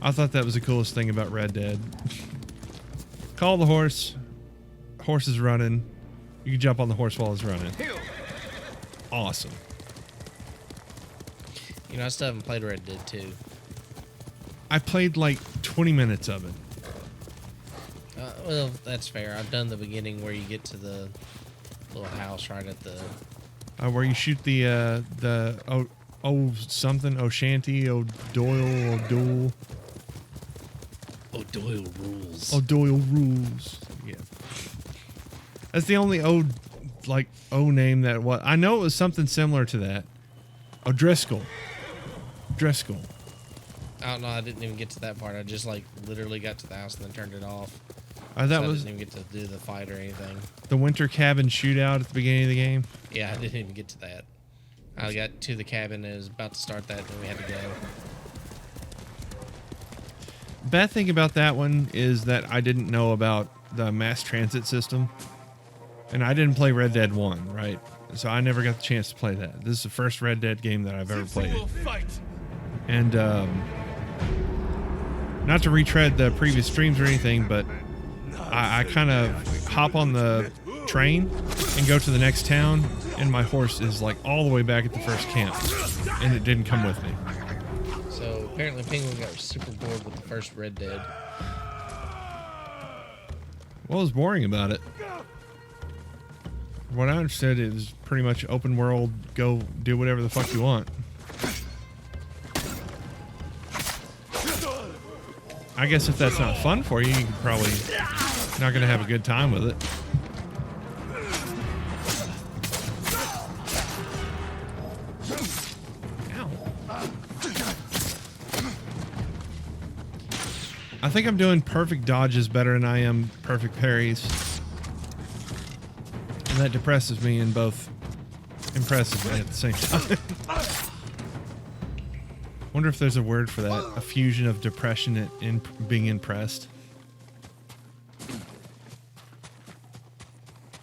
I thought that was the coolest thing about Red Dead. Call the horse. Horse is running. You can jump on the horse while it's running. Awesome. You know, I still haven't played Red Dead 2. I played like 20 minutes of it. Well, that's fair. I've done the beginning where you get to the little house right at the... Where you shoot the something, O'Shanty, O'Doyle, O'Doyle. O'Doyle rules. O'Doyle rules. Yeah. That's the only O name that was. I know it was something similar to that. O'Driscoll. Driscoll. I don't know. I didn't even get to that part. I just like literally got to the house and then turned it off. That so was. I didn't even get to do the fight or anything. The winter cabin shootout at the beginning of the game. Yeah, I didn't even get to that. I got to the cabin and it was about to start that, and then we had to go. Bad thing about that one is that I didn't know about the mass transit system. And I didn't play Red Dead 1, right? So I never got the chance to play that. This is the first Red Dead game that I've ever played. And not to retread the previous streams or anything, but I kind of hop on the train and go to the next town, and my horse is like all the way back at the first camp, and it didn't come with me. So apparently Penguin got super bored with the first Red Dead. What was boring about it? What I understood is pretty much open world, go do whatever the fuck you want. I guess if that's not fun for you, you're probably not going to have a good time with it. Ow. I think I'm doing perfect dodges better than I am perfect parries. And that depresses me and both impresses me at the same time. Wonder if there's a word for that. A fusion of depression and being impressed.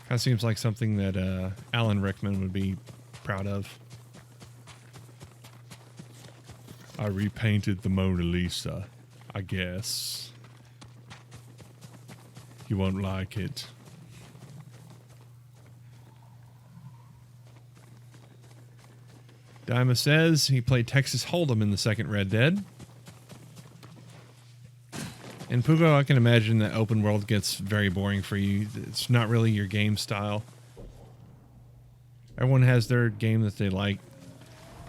That seems like something that Alan Rickman would be proud of. I repainted the Mona Lisa, I guess. You won't like it. Dima says he played Texas Hold'em in the second Red Dead. And Pugo, I can imagine that open world gets very boring for you. It's not really your game style. Everyone has their game that they like.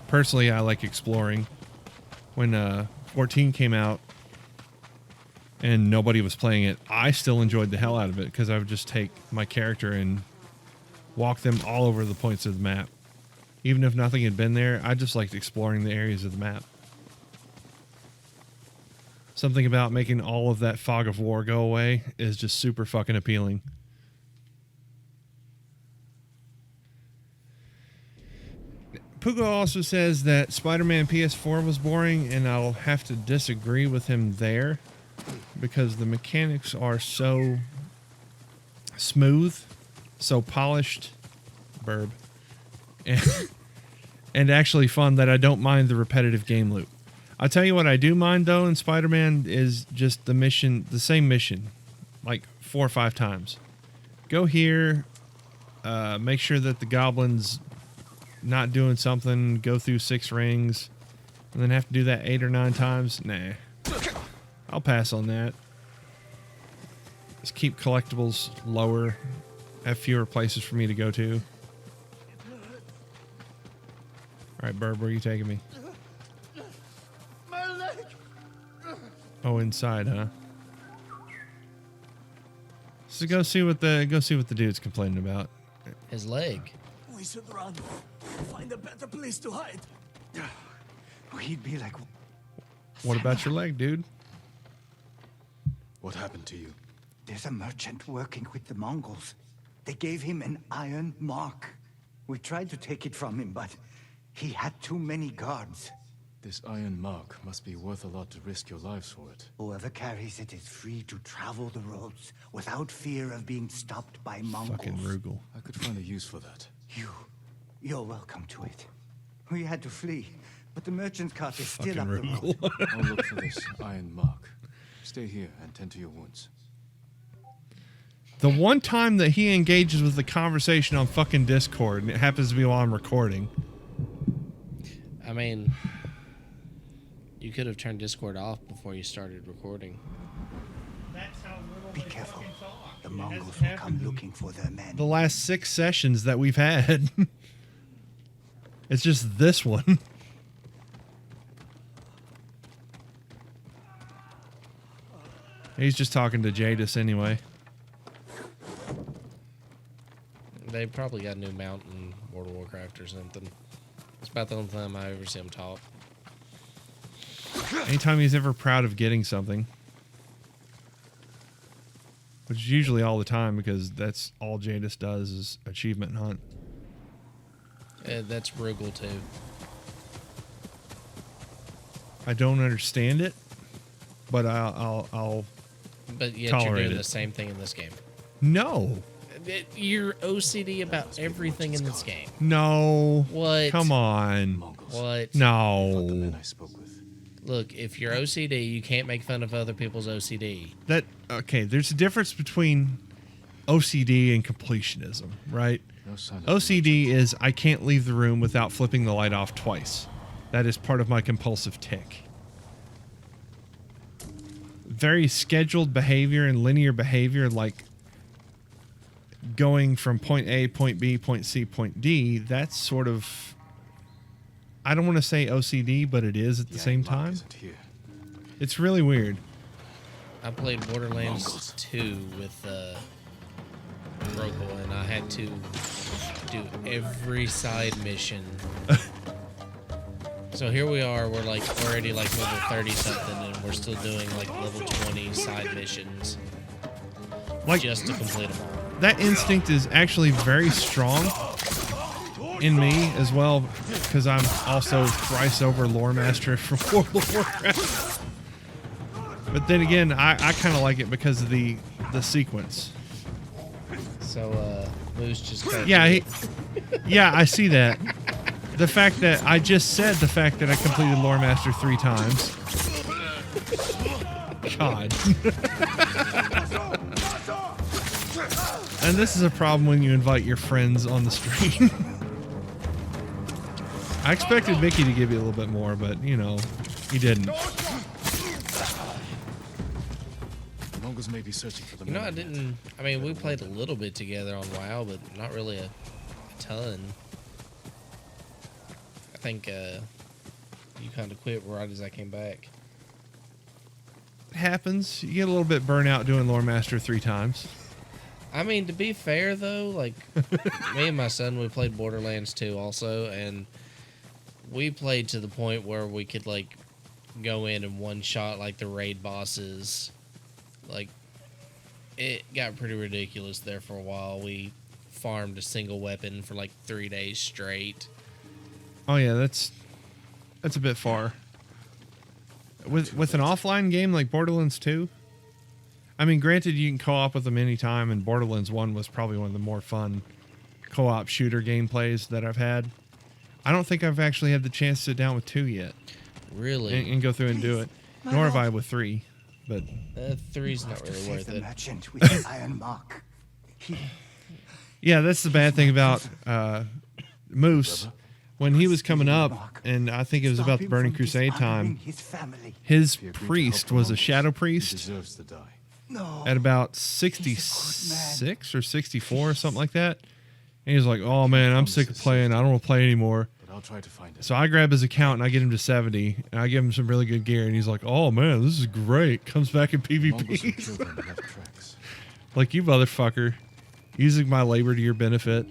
Personally, I like exploring. When 14 came out and nobody was playing it, I still enjoyed the hell out of it because I would just take my character and walk them all over the points of the map. Even if nothing had been there, I just liked exploring the areas of the map. Something about making all of that fog of war go away is just super fucking appealing. Pugo also says that Spider-Man PS4 was boring, and I'll have to disagree with him there because the mechanics are so smooth, so polished, and actually fun that I don't mind the repetitive game loop. I'll tell you what I do mind though in Spider-Man is just the same mission, like 4 or 5 times. Go here, make sure that the goblin's not doing something, go through 6 rings, and then have to do that 8 or 9 times. Nah, I'll pass on that. Just keep collectibles lower, have fewer places for me to go to. All right, Bird, where are you taking me? My leg. Oh, inside, huh? So go see what the dude's complaining about. His leg. We should run. Find a better place to hide. He'd be like... What about your leg, dude? What happened to you? There's a merchant working with the Mongols. They gave him an iron mark. We tried to take it from him, but he had too many guards. This iron mark must be worth a lot to risk your lives for it. Whoever carries it is free to travel the roads without fear of being stopped by Mongols. Fucking Rugal. I could find a use for that. You're welcome to it. We had to flee, but the merchant's cart is still Fucking up the Rugal. road. I'll look for this iron mark. Stay here and tend to your wounds. The one time that he engages with the conversation on fucking Discord, and it happens to be while I'm recording. I mean, you could have turned Discord off before you started recording. Be careful. The Mongols will come looking for their men. The last 6 sessions that we've had. It's just this one. He's just talking to Jadis anyway. They probably got a new mount in World of Warcraft or something. It's about the only time I ever see him talk. Anytime he's ever proud of getting something. Which is usually all the time because that's all Jadis does is achievement hunt. That's Rugal too. I don't understand it, but I'll But yet tolerate you're doing it. the same thing in this game. No. You're OCD about everything in this game. No. What? Come on. Mongols. What? Not the No. men I spoke with. Look, if you're OCD, you can't make fun of other people's OCD. Okay, there's a difference between OCD and completionism, right? No sign of OCD is I can't leave the room without flipping the light off twice. That is part of my compulsive tick. Very scheduled behavior and linear behavior, like going from point A, point B, point C, point D, that's sort of, I don't want to say OCD, but it is at the same iron mark time. isn't here. It's really weird. I played Borderlands 2 with Rogal, and I had to do every side mission. So here we are, we're like already like level 30 something, and we're still doing like level 20 side missions Like just to complete them all. that instinct is actually very strong in me as well, because I'm also thrice over lore master from World of Warcraft. But then again, I kind of like it because of the sequence. So Moose just cut Yeah, you. yeah, I see that. The fact that I just said the fact that I completed lore master 3 times. God. And this is a problem when you invite your friends on the stream. I expected Mickey to give you a little bit more, but, you know, he didn't. The Mongols may be searching for the You know, men. I mean, we played a little bit together on WoW, but not really a ton. I think you kind of quit right as I came back. It happens. You get a little bit burnt out doing lore master 3 times. I mean, to be fair, though, like, me and my son, we played Borderlands 2 also, and we played to the point where we could, like, go in and one-shot, like, the raid bosses. Like, it got pretty ridiculous there for a while. We farmed a single weapon for, like, 3 days straight. Oh yeah, that's a bit far. With an offline game like Borderlands 2, I mean, granted you can co-op with them anytime, and Borderlands 1 was probably one of the more fun co-op shooter gameplays that I've had. I don't think I've actually had the chance to sit down with 2 yet Really? and go through and do it. My Nor have lord. I with 3, but 3's You not have to really save worth the it. merchant with the iron mark. He yeah, that's the bad thing about Moose. When he was coming up, and I think it was stop about the him Burning from Crusade dishonoring time, his family. his If he agreed to priest help the was a Mongols, shadow He priest deserves to die. No. at about He's a good 66 or 64 or something like that. And he was like, oh man, I'm sick of playing. I don't want to play anymore. But I'll try to find it. So I grab his account and I get him to 70, and I give him some really good gear, and he's like, oh man, this is great. Comes back in Mongols who PvP. killed him left tracks. Like, you motherfucker. Using my labor to your benefit.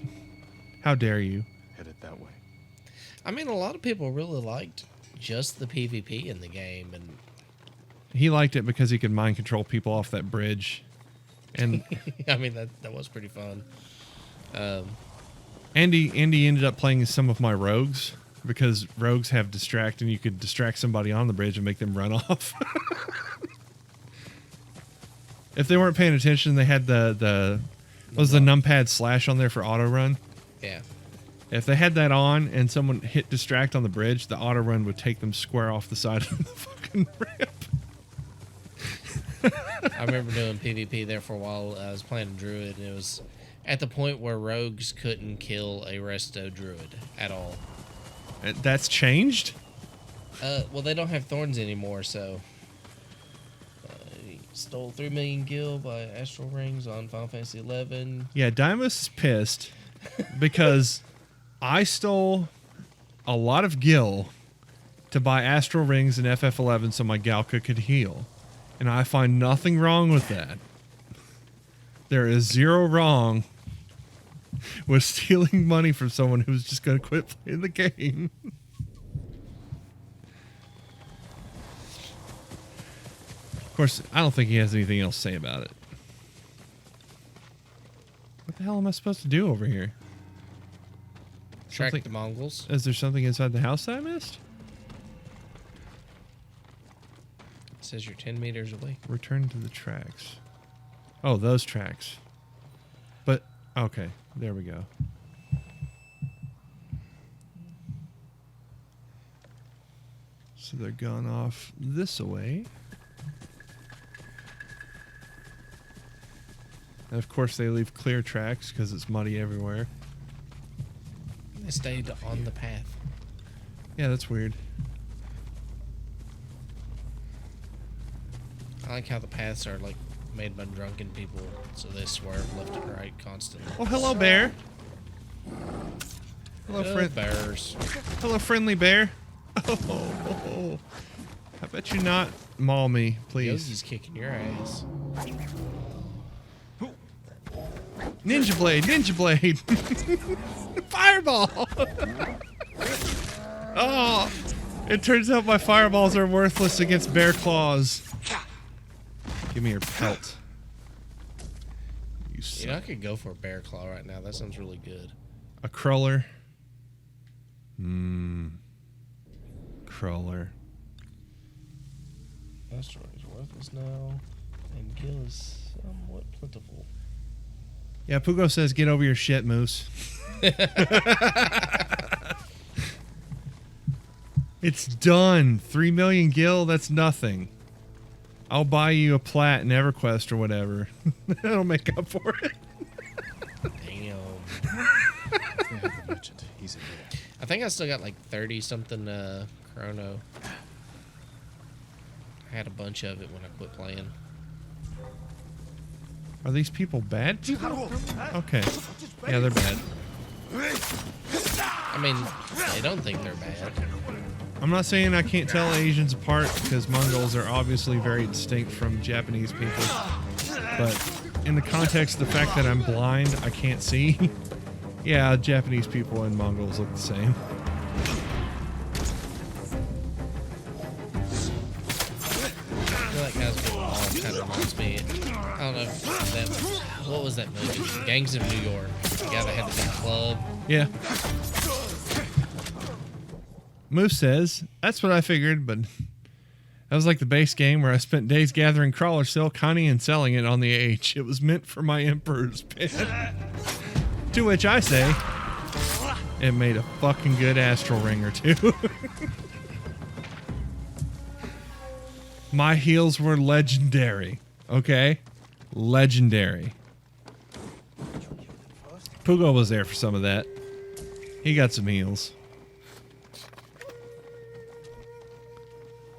How dare you? Headed that way. I mean, a lot of people really liked just the PvP in the game, and He liked it because he could mind control people off that bridge. And I mean, that was pretty fun. Andy ended up playing some of my rogues, because rogues have distract, and you could distract somebody on the bridge and make them run off. If they weren't paying attention, they had the numpad slash on there for auto run. Yeah. If they had that on and someone hit distract on the bridge, the auto run would take them square off the side of the fucking ramp. I remember doing PvP there for a while. I was playing a druid, and it was at the point where rogues couldn't kill a resto druid at all. That's changed? Well, they don't have thorns anymore, so... he stole 3 million gil by Astral Rings on Final Fantasy 11. Yeah, Dymus is pissed because I stole a lot of gil to buy Astral Rings and FF11 so my Galka could heal. And I find nothing wrong with that. There is zero wrong with stealing money from someone who's just going to quit playing the game. Of course, I don't think he has anything else to say about it. What the hell am I supposed to do over here? Track Something- the Mongols. Is there something inside the house that I missed? It says you're 10 meters away. Return to the tracks. Oh, those tracks. But, okay, there we go. So they're gone off this way. And of course they leave clear tracks because it's muddy everywhere. They stayed on the path. Yeah, that's weird. I like how the paths are like made by drunken people, so they swerve left and right constantly. Oh, hello, bear. Hello, friend. Bears. Hello, friendly bear. Oh, I bet you not maul me, please. Yogi's kicking your ass. Ninja blade, ninja blade. Fireball. Oh, it turns out my fireballs are worthless against bear claws. Give me your pelt. You You know, I suck. could go for a bear claw right now. That sounds really good. A crawler. Crawler. Asteroid is worthless now, and gil is somewhat plentiful. Yeah, Pugo says get over your shit, Moose. It's done. 3 million gil, that's nothing. I'll buy you a plat in EverQuest or whatever. That'll make up for it. Damn. They have the merchant. He's in there. I think I still got like 30 something chrono. I had a bunch of it when I quit playing. Are these people bad people? Okay. Yeah, they're bad. I mean, they don't think they're bad. I'm not saying I can't tell Asians apart because Mongols are obviously very distinct from Japanese people. But in the context of the fact that I'm blind, I can't see. Yeah, Japanese people and Mongols look the same. I feel like Hasbro all kind of reminds me. I don't know if that. What was that movie? Gangs of New York. The guy that had the big club. Yeah. Moose says, that's what I figured, but that was like the base game where I spent days gathering crawler silk, honey, and selling it on the H. It was meant for my Emperor's pin. To which I say, it made a fucking good astral ring or two. My heels were legendary. Okay? Legendary. Pugo was there for some of that. He got some heals.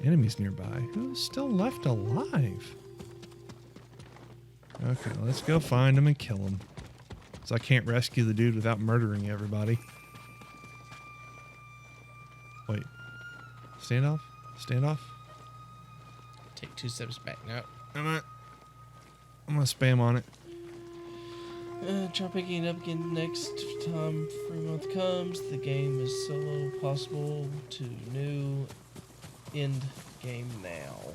Enemies nearby. Who's still left alive? Okay, let's go find him and kill him. So I can't rescue the dude without murdering everybody. Wait. Standoff? Standoff? Take 2 steps back now. I'm gonna spam on it. Try picking it up again next time free month comes. The game is solo possible to new end game now.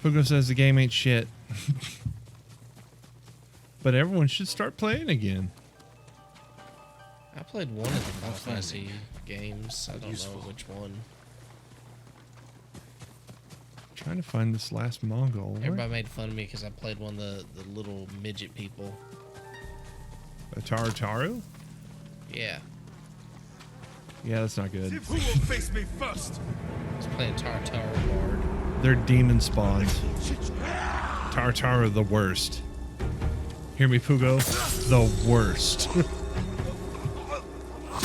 Pugo says the game ain't shit. But everyone should start playing again. I played one of the Final Fantasy games. I don't know which one. Trying to find this last Mongol. Where- Everybody made fun of me because I played one of the little midget people. A Tartaru? Yeah. Yeah, that's not good. Who will face me first? I was playing Tartaru Bard. They're demon spawns. Tartaru the worst. Hear me, Pugo? The worst.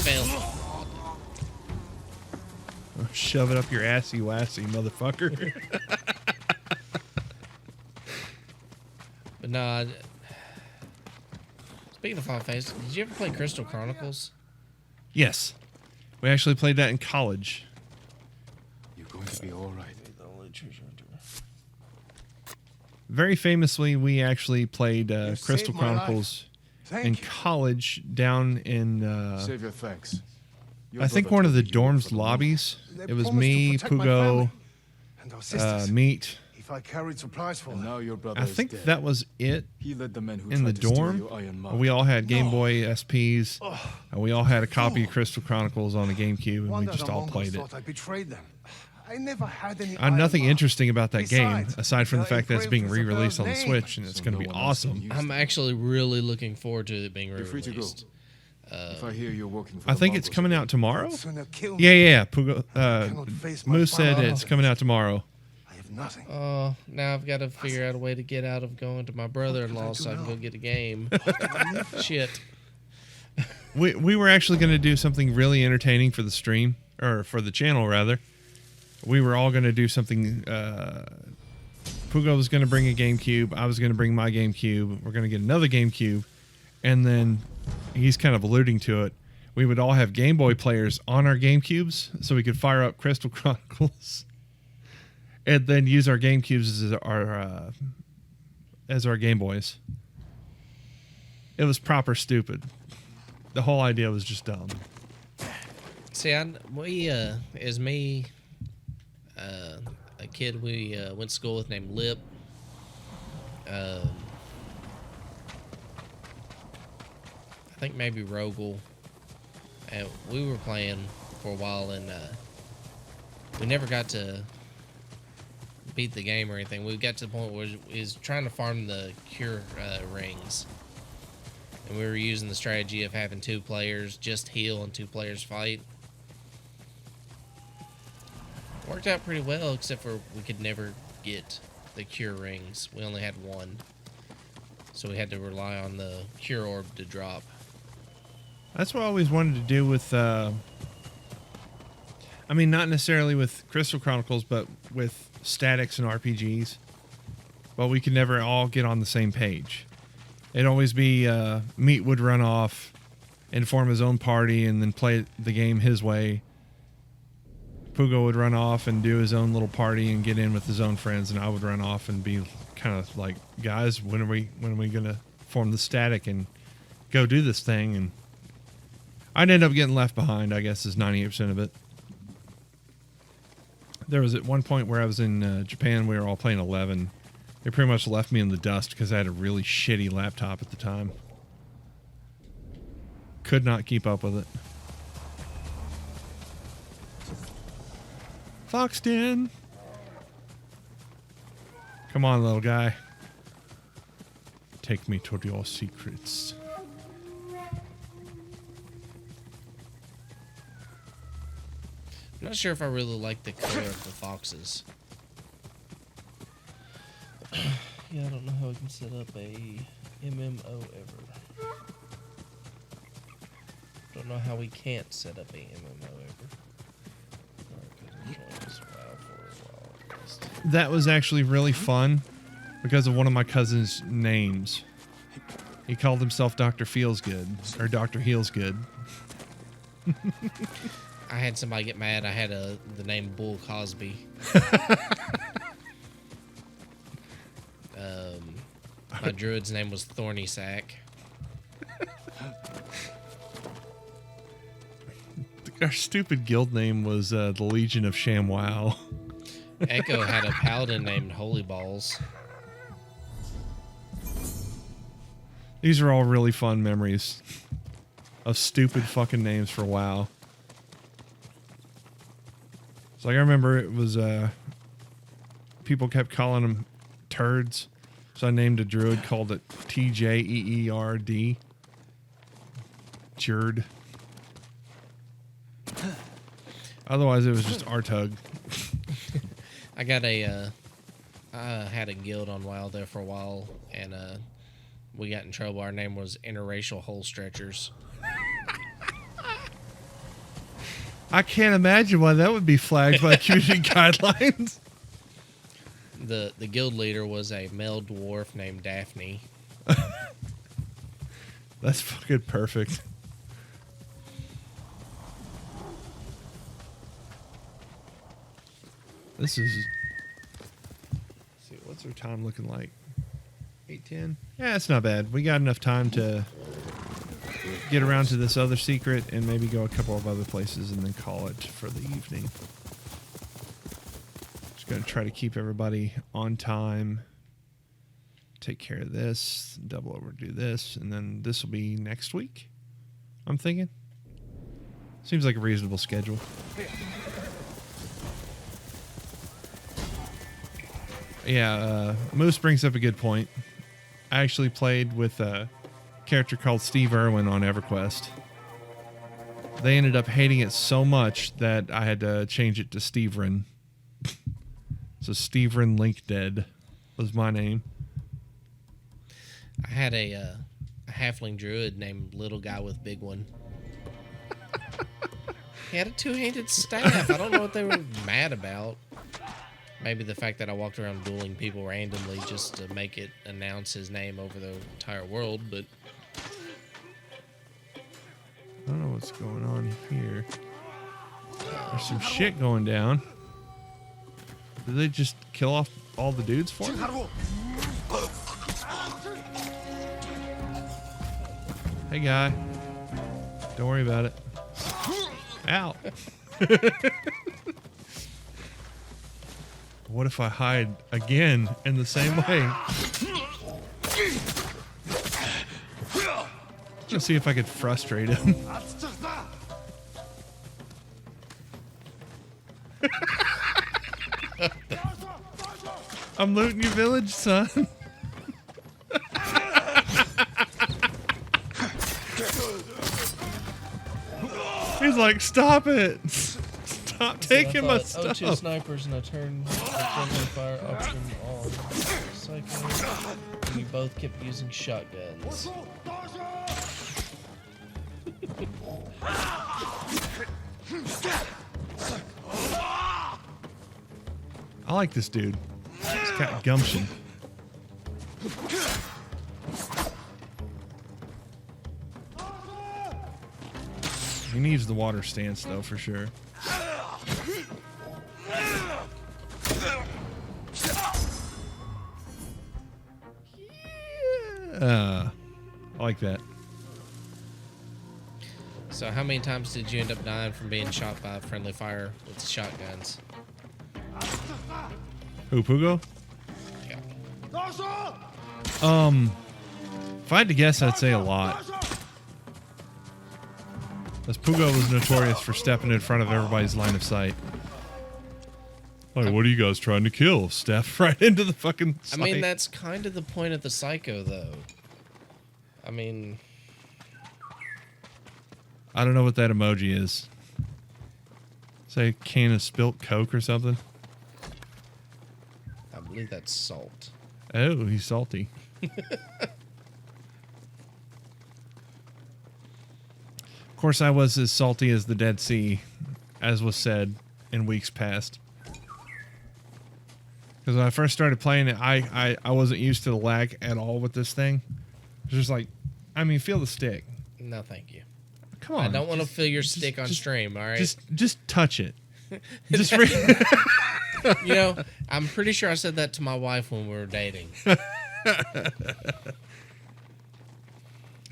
Failed. Shove it up your assy wassy, motherfucker. But no, speaking of Final Fantasy, did you ever play Crystal Chronicles? Yes. We actually played that in college. You're going to be all right. Very famously, we actually played Crystal saved my Chronicles Thank in you. college down in, Save your thanks. Your I think brother one of the told me you work dorms for the lobbies. They It was promised to me, protect my Pugo, family and our sisters. Meat. If I carried supplies for And them. now your brother I is think dead. that was it He led the men who in the tried to steal dorm. your iron mark. We all had Game Boy SPs, and we all had a copy of Crystal Chronicles on the GameCube, and we Wonder just the all Mongols played it. thought I betrayed them. I never had any. Nothing iron mark. interesting about that game, Besides, aside from the the fact that it's being engraved re-released on the Isabel's name. Switch, and it's So going to no be one else can awesome. use I'm them. actually really looking forward to it being You're free to go. re-released. If I hear you're working for I the think it's Mongols coming again, out tomorrow. Sooner kill Yeah, me. yeah, yeah. Pugo, cannot face my Moose said father. it's coming out tomorrow. I have nothing. Oh, now I've got to figure out a way to get out of going to my brother-in-law so I can go get a game. Shit. We were actually going to do something really entertaining for the stream, or for the channel, rather. We were all going to do something. Pugo was going to bring a GameCube. I was going to bring my GameCube. We're going to get another GameCube. And then he's kind of alluding to it. We would all have Game Boy players on our GameCubes so we could fire up Crystal Chronicles and then use our GameCubes as our Game Boys. It was proper stupid. The whole idea was just dumb. See, as me, a kid we went to school with named Lip. I think maybe Rogel. And we were playing for a while, and we never got to beat the game or anything. We got to the point where we was trying to farm the cure rings. And we were using the strategy of having 2 players just heal and 2 players fight. Worked out pretty well, except for we could never get the cure rings. We only had 1. So we had to rely on the cure orb to drop. That's what I always wanted to do with, I mean, not necessarily with Crystal Chronicles, but with statics and RPGs. But we could never all get on the same page. It'd always be, Meat would run off and form his own party and then play the game his way. Pugo would run off and do his own little party and get in with his own friends, and I would run off and be kind of like, guys, when are we gonna form the static and go do this thing? And I'd end up getting left behind, I guess, is 98% of it. There was at one point where I was in Japan, we were all playing 11. They pretty much left me in the dust because I had a really shitty laptop at the time. Could not keep up with it. Foxden! Come on, little guy. Take me to your secrets. I'm not sure if I really like the color of the foxes. Yeah, I don't know how we can set up a MMO ever. Don't know how we can't set up a MMO ever. That was actually really fun because of one of my cousin's names. He called himself Dr. Feels Good, or Dr. Heals Good. I had somebody get mad. I had the name Bull Cosby. My druid's name was Thorny Sack. Our stupid guild name was the Legion of ShamWow. Echo had a paladin named Holy Balls. These are all really fun memories of stupid fucking names for WoW. It's like I remember it was people kept calling them turds, so I named a druid, called it TJEERD. Jerd. Otherwise, it was just Artug. I got a, I had a guild on WoW there for a while, and we got in trouble. Our name was Interracial Hole Stretchers. I can't imagine why that would be flagged by community guidelines. The guild leader was a male dwarf named Daphne. That's fucking perfect. This is... Let's see, what's our time looking like? 8:10? Yeah, it's not bad. We got enough time to get around to this other secret and maybe go a couple of other places and then call it for the evening. Just going to try to keep everybody on time. Take care of this, double overdo this, and then this will be next week, I'm thinking. Seems like a reasonable schedule. Yeah, Moose brings up a good point. I actually played with a character called Steve Irwin on EverQuest. They ended up hating it so much that I had to change it to Steverin. So Steverin Linkdead was my name. I had a halfling druid named Little Guy with Big One. He had a two-handed staff. I don't know what they were mad about. Maybe the fact that I walked around dueling people randomly just to make it announce his name over the entire world, but... I don't know what's going on here. There's some shit going down. Did they just kill off all the dudes for me? Hey, guy. Don't worry about it. Ow. What if I hide again in the same way? Let's see if I could frustrate him. I'm looting your village, son. He's like, stop it. Stop taking my stuff. O2 snipers and I turned the friendly fire option on. Psycho. And we both kept using shotguns. I like this dude. He's got gumption. He needs the water stance, though, for sure. Yeah. I like that. So how many times did you end up dying from being shot by friendly fire with the shotguns? Who, Pugo? Yeah. If I had to guess, I'd say a lot. As Pugo was notorious for stepping in front of everybody's line of sight. Like, what are you guys trying to kill? Step right into the fucking sight. I mean, that's kind of the point of the Psycho, though. I mean... I don't know what that emoji is. Say a can of spilt Coke or something? I believe that's salt. Oh, he's salty. Of course, I was as salty as the Dead Sea, as was said in weeks past. Because when I first started playing it, I wasn't used to the lag at all with this thing. It's just like, I mean, feel the stick. No, thank you. Come on. I don't want to feel your stick on stream, all right? Just touch it. Just You know, I'm pretty sure I said that to my wife when we were dating.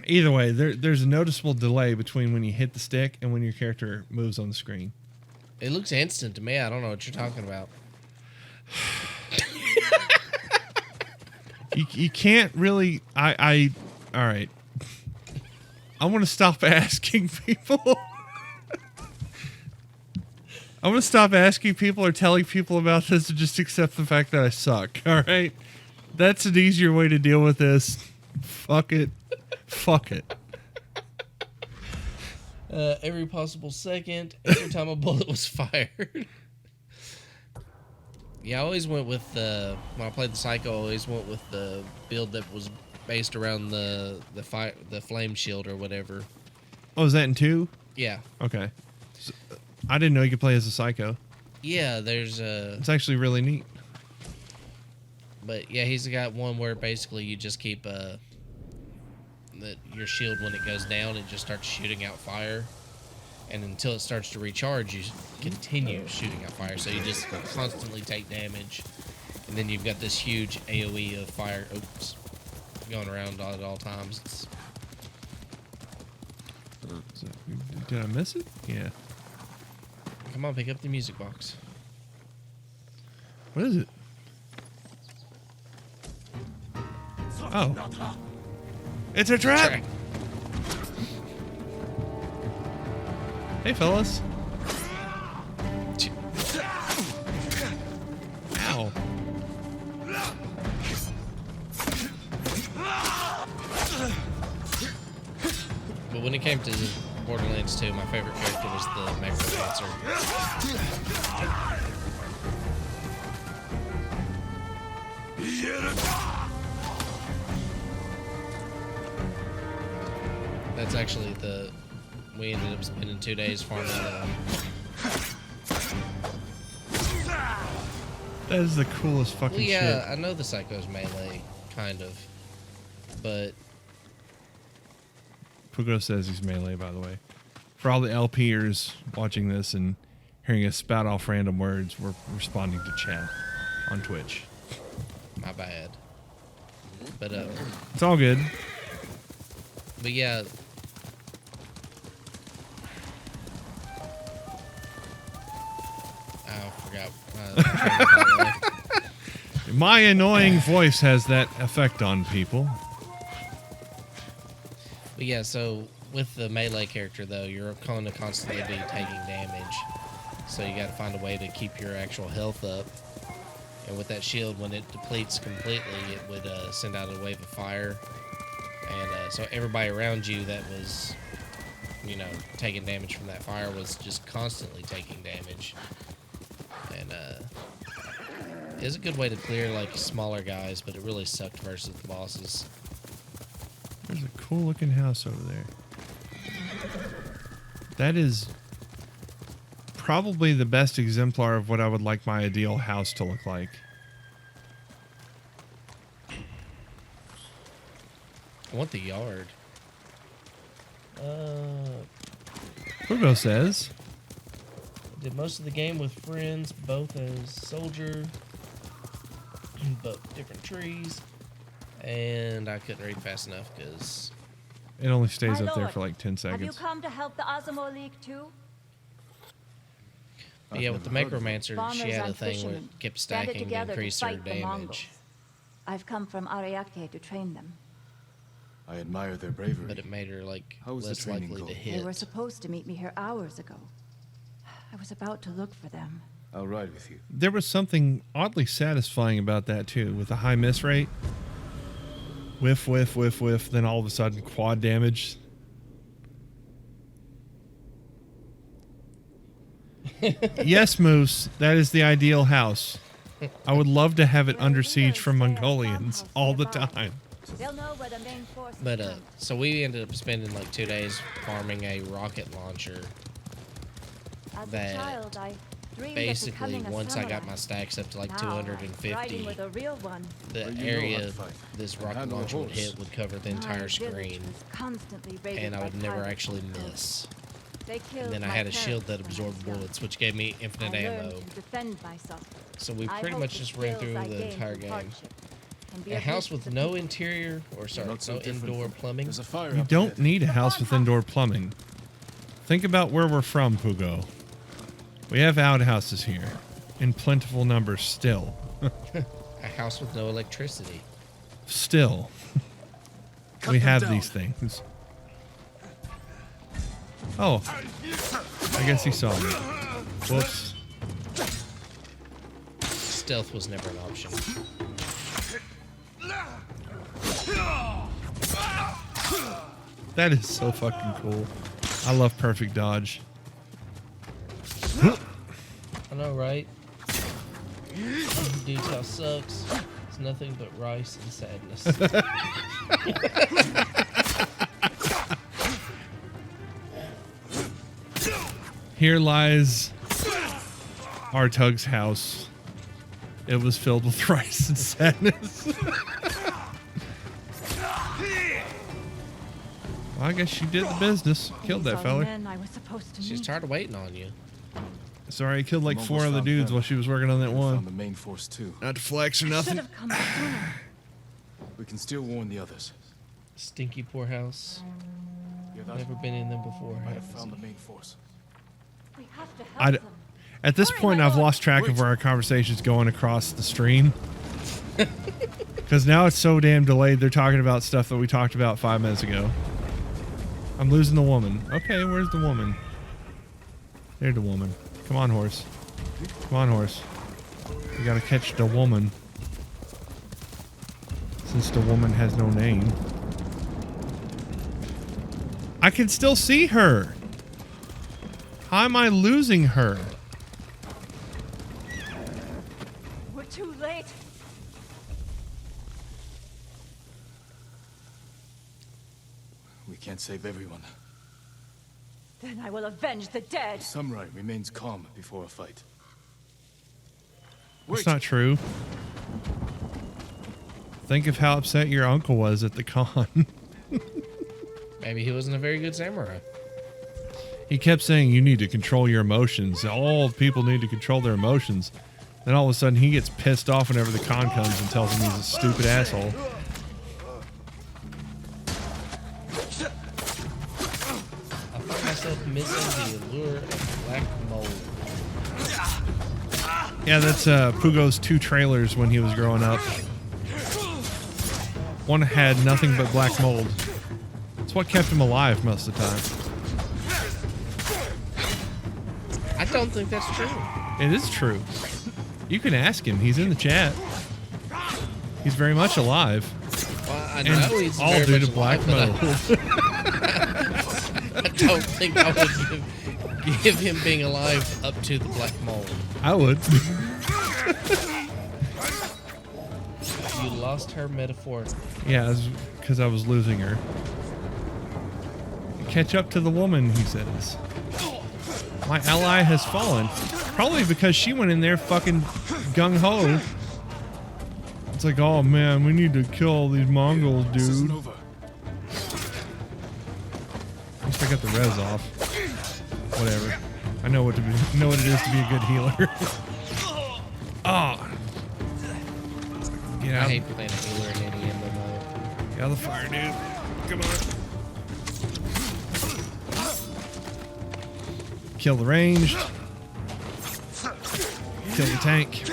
Either way, there's a noticeable delay between when you hit the stick and when your character moves on the screen. It looks instant to me. I don't know what you're talking about. You can't really... all right. I want to stop asking people. I want to stop asking people or telling people about this and just accept the fact that I suck. All right? That's an easier way to deal with this. Fuck it. Fuck it. every possible second, every time a bullet was fired. Yeah, I always went with when I played the Psycho, I always went with the build that was based around the flame shield or whatever. Oh, is that in 2? Yeah. Okay. So, I didn't know you could play as a Psycho. Yeah, there's It's actually really neat. But yeah, he's got one where basically you just keep your shield, when it goes down, it just starts shooting out fire, and until it starts to recharge, you continue shooting out fire. So you just constantly take damage, and then you've got this huge AOE of fire. Oops, going around at all times. Did I miss it? Yeah. Come on, pick up the music box. What is it? Oh. It's a trap! Hey, fellas. Ow. But when it came to Borderlands 2, my favorite character was the MacLeod. That's actually we ended up spending 2 days farming That is the coolest fucking well, yeah, shit. I know the Psycho's melee, kind of. But Pugo says he's melee, by the way. For all the LPers watching this and hearing us spout off random words, we're responding to chat on Twitch. my bad. But It's all good. But yeah. Oh, I forgot. My annoying voice has that effect on people. But yeah, so with the melee character, though, you're going to constantly be taking damage. So you got to find a way to keep your actual health up. And with that shield, when it depletes completely, it would send out a wave of fire. And so everybody around you that was, taking damage from that fire was just constantly taking damage. And it was a good way to clear, smaller guys, but it really sucked versus the bosses. There's a cool looking house over there. That is probably the best exemplar of what I would like my ideal house to look like. I want the yard. Pugo says. Did most of the game with friends, both as soldier, but different trees. And I couldn't read fast enough because It only stays My up there lord, for like 10 Have you seconds. come to help the Azamo League too? But yeah, with the Macromancer, Bombers she had a and thing where fishermen it kept banded stacking to together increase to her fight the Mongols. damage. I've come from Ariake to train them. I admire their bravery. But it made her How was the less training likely to going? hit. They were supposed to meet me here hours ago. I was about to look for them. I'll ride with you. There was something oddly satisfying about that too, with a high miss rate. Whiff, whiff, whiff, whiff, then all of a sudden quad damage. Yes, Moose, that is the ideal house. I would love to have it under siege from Mongolians all the time. They'll know where the main force But is. so we ended up spending 2 days farming a rocket launcher. As a that child, I dreamed of Basically, becoming a once I got samurai. my stacks up to Now I'm 250, riding with a real one. the Well, you know area how to fight. this And rocket handle a launcher would horse. hit would cover the My entire village screen, was constantly raided and I by would never pirates actually and thugs. miss. They killed And then I my had a shield parents that when I was absorbed young. bullets, which gave me infinite I ammo. learned to defend myself. So we I pretty hope much the just ran skills through I the gained entire from game. hardship can be A of house use with to no people. interior, or sorry, Not so no different indoor from- plumbing. There's a fire You up don't ahead. need a house with indoor plumbing. Think about where we're from, Pugo. We have outhouses here, in plentiful numbers still. A house with no electricity. Still. We them have down. these things. Oh. I guess he saw me. Whoops. Stealth was never an option. That is so fucking cool. I love perfect dodge. I know, right? Detail sucks. It's nothing but rice and sadness. Here lies Artax's house. It was filled with rice and sadness. Well, I guess she did the business. Killed that fella. I was supposed to She's meet. tired of waiting on you. Sorry, I killed like Mongols 4 other found dudes them. while she was working on that They found one. the main force too. Not to flex or Should nothing. have come sooner. We can still warn the others. Stinky poorhouse. Yeah, that's Never been in them before. might have found the main force. We have to help I'd- them. At this Hurry, point, my I've lord. lost track of where our conversation's going across the stream. Because now it's so damn delayed, they're talking about stuff that we talked about 5 minutes ago. I'm losing the woman. Okay, where's the woman? There's the woman. Come on, horse. Come on, horse. We gotta catch the woman. Since the woman has no name. I can still see her. How am I losing her? We're too late. We can't save everyone. Then I will avenge the dead. The samurai remains calm before a fight. That's not true. Think of how upset your uncle was at the con. Maybe he wasn't a very good samurai. He kept saying, you need to control your emotions. All people need to control their emotions. Then all of a sudden he gets pissed off whenever the con comes and tells him he's a stupid asshole. I find myself missing the allure of black mold. Yeah, that's Pugo's 2 trailers when he was growing up. One had nothing but black mold. It's what kept him alive most of the time. I don't think that's true. It is true. You can ask him. He's in the chat. He's very much alive. Well, I And know he's all very due much to black alive, mold. but I don't think I would give him being alive up to the black mold. I would. You lost her metaphorically. Yeah, because I was losing her. Catch up to the woman, he says. My ally has fallen. Probably because she went in there fucking gung-ho. It's like, oh man, we need to kill all these Mongols, This isn't dude. over. At least I got the res off. Whatever. I know what it is to be a good healer. Oh. Get I out. hate playing a healer in any MMO. Get out of the fire, dude. Come on. Kill the ranged. Kill the tank.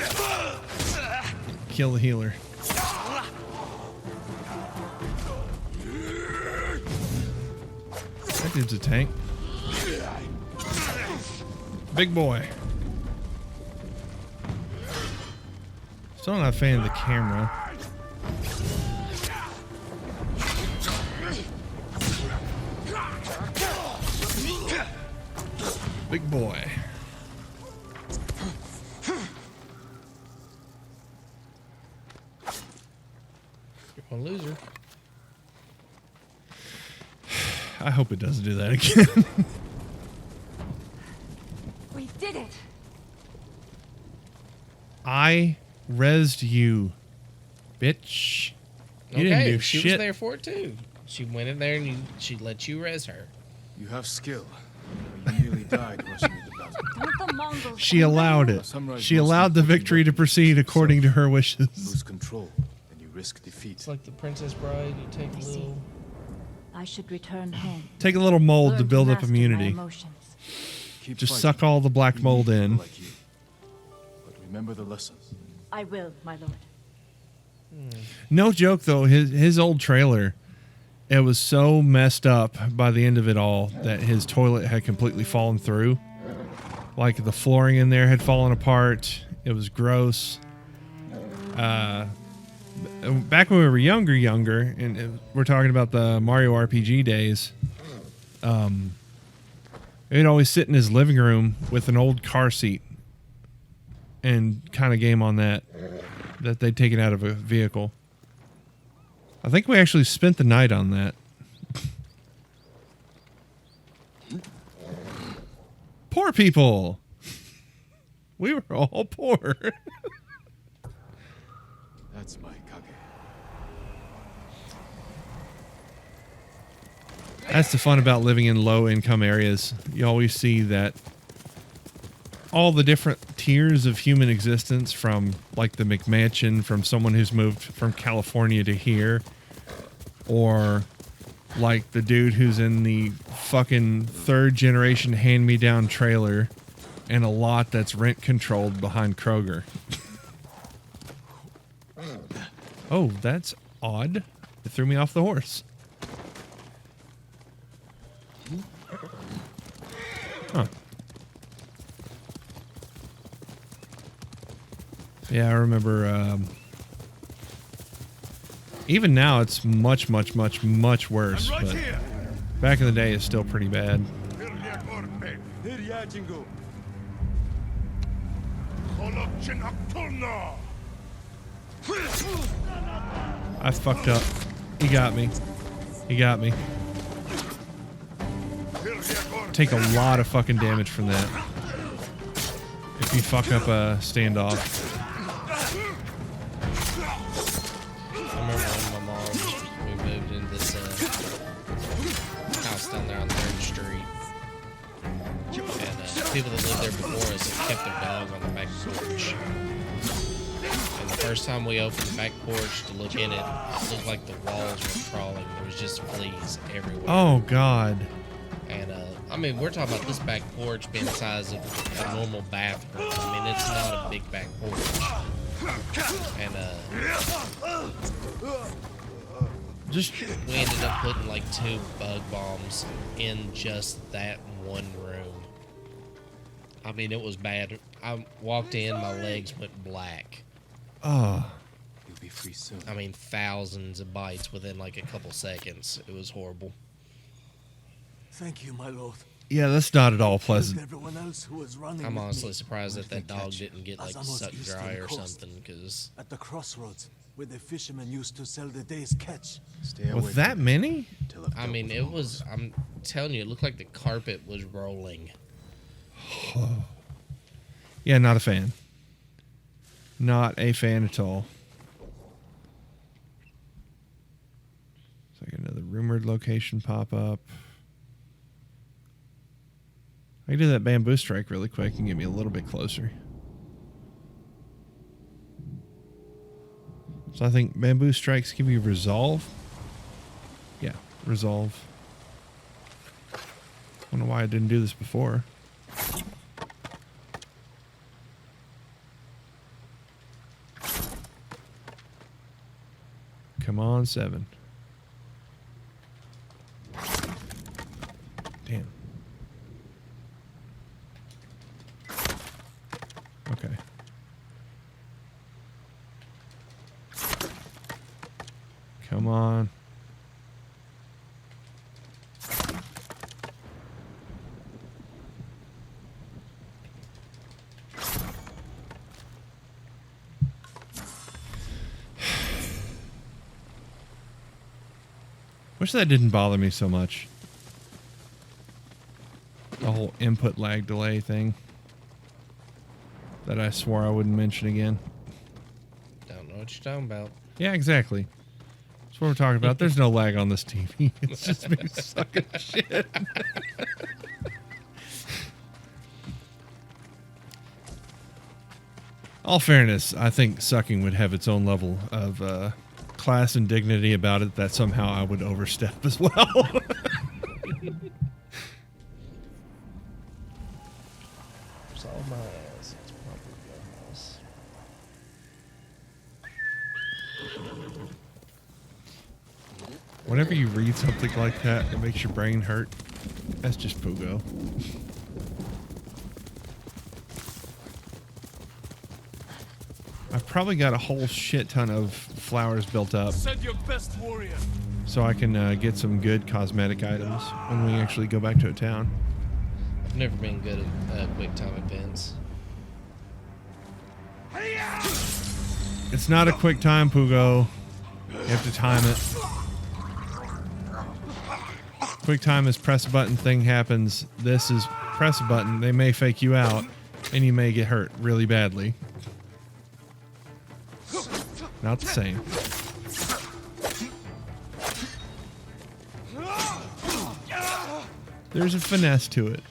Kill the healer. That dude's a tank. Big boy. Still not a fan of the camera. Big boy. You're one loser. I hope it doesn't do that again. We did it. I rezzed you, bitch. You didn't do she shit. was there for it too. She went in there and she let you res her. You have skill. but You nearly died rushing into battle. Don't the Mongols She invade? allowed it. She allowed the victory to proceed according to her wishes. Lose control, and you risk defeat. It's like the Princess Bride. You take a I see. little. I should return home. Take a little mold Learn to build up master my immunity. emotions. Keep Just fighting. suck all the black We mold need people in. like you. But remember the lessons. I will, my lord. No joke though, his old trailer, it was so messed up by the end of it all that his toilet had completely fallen through. Like the flooring in there had fallen apart. It was gross. Back when we were younger, and we're talking about the Mario RPG days, He'd always sit in his living room with an old car seat and kind of game on that they'd taken out of a vehicle. I think we actually spent the night on that. Poor people. We were all poor. That's my Kage. That's the fun about living in low-income areas. You always see that all the different tiers of human existence, from like the McMansion, from someone who's moved from California to here, or like the dude who's in the fucking third-generation hand-me-down trailer and a lot that's rent-controlled behind Kroger. Oh, that's odd. It threw me off the horse. Huh. Yeah, I remember, even now it's much worse, but back in the day it's still pretty bad. I fucked up. He got me. He got me. Take a lot of fucking damage from that if you fuck up a standoff. I remember when my mom, we moved into this house down there on 3rd Street. And people that lived there before us had kept their dog on the back porch. And the first time we opened the back porch to look in it, it looked like the walls were crawling. There was just fleas everywhere. Oh, God. And, I mean, we're talking about this back porch being the size of a normal bathroom. I mean, it's not a big back porch. And, Just we ended up putting like 2 bug bombs in just that one room. I mean, it was bad. I walked in, my legs went black. oh, You'll be free soon. I mean, thousands of bites within like a couple seconds. It was horrible. Thank you, my lord. yeah, that's not at all Killed pleasant. everyone else who was running I'm with honestly me. surprised that that dog Catch didn't get like Azamos sucked eastern dry or coast. something, because At the crossroads, where the fishermen used to sell the day's catch. Stay away With that from many? till I've I dealt mean, with it Mongols. was, I'm telling you, it looked like the carpet was rolling. Yeah, not a fan. Not a fan at all. So I get another rumored location pop up. I can do that bamboo strike really quick and get me a little bit closer. So I think bamboo strikes give you resolve. Yeah, resolve. I don't know why I didn't do this before. Come on, 7. Damn. Okay. Come on. Wish that didn't bother me so much. The whole input lag delay thing that I swore I wouldn't mention again. Don't know what you're talking about. Yeah, exactly. That's what we're talking about. There's no lag on this TV. It's just me sucking shit. All fairness, I think sucking would have its own level of class and dignity about it that somehow I would overstep as well. It's all my ass. It's probably your house. Whenever you read something like that, it makes your brain hurt. That's just Pugo. I've probably got a whole shit ton of flowers built up, Send your best warrior. so I can get some good cosmetic items when we actually go back to a town. never been good at quick time events. It's not a quick time, Pugo. You have to time it. Quick time is press a button, thing happens. This is press a button. They may fake you out, and you may get hurt really badly. Not the same. There's a finesse to it.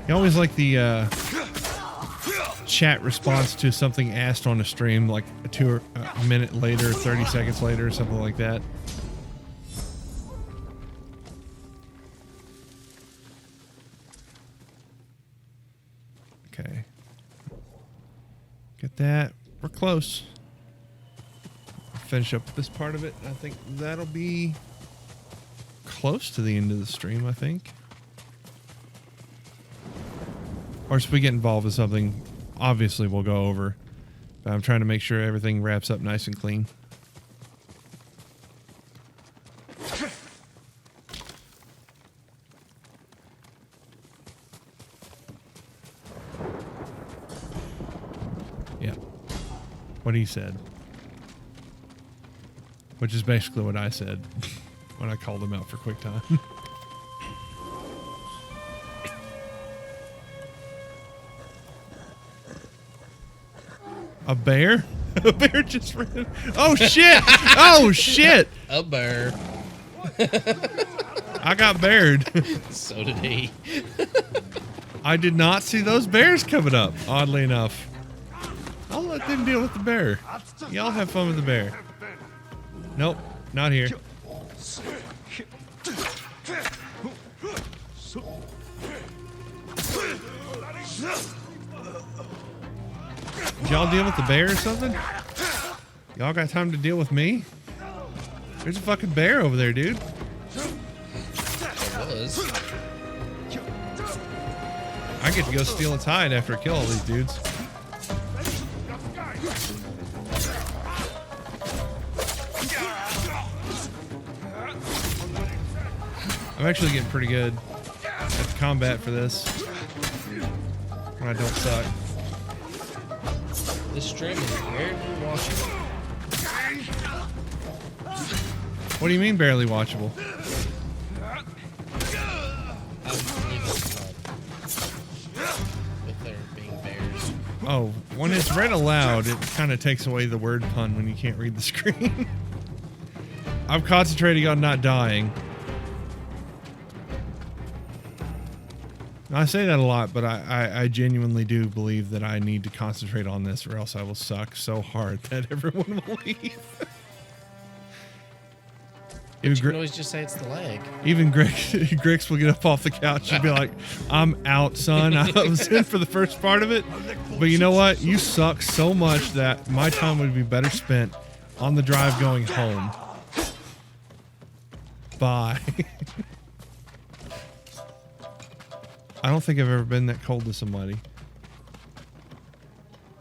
You always like the chat response to something asked on a stream, like a minute later, 30 seconds later, or something like that. Okay. Get that. We're close. Finish up this part of it. I think that'll be close to the end of the stream, I think. Or if we get involved with something, obviously we'll go over. But I'm trying to make sure everything wraps up nice and clean. Yeah. What he said. Which is basically what I said when I called him out for quick time. A bear? A bear just ran. Oh shit! Oh shit! A bear. I got bared. So did he. I did not see those bears coming up, oddly enough. I'll let them deal with the bear. Y'all have fun with the bear. Nope, not here. Did y'all deal with the bear or something? Y'all got time to deal with me? There's a fucking bear over there, dude. It was. I get to go steal its hide after I kill all these dudes. I'm actually getting pretty good at combat for this. When I don't suck. This stream is barely watchable. What do you mean barely watchable? With there being bears. Oh, when it's read aloud, it kind of takes away the word pun when you can't read the screen. I'm concentrating on not dying. I say that a lot, but I genuinely do believe that I need to concentrate on this or else I will suck so hard that everyone will leave. You can always just say it's the leg. Even Grixx will get up off the couch and be like, I'm out, son. I was in for the first part of it. But you know what? You suck so much that my time would be better spent on the drive going home. Bye. I don't think I've ever been that cold to somebody.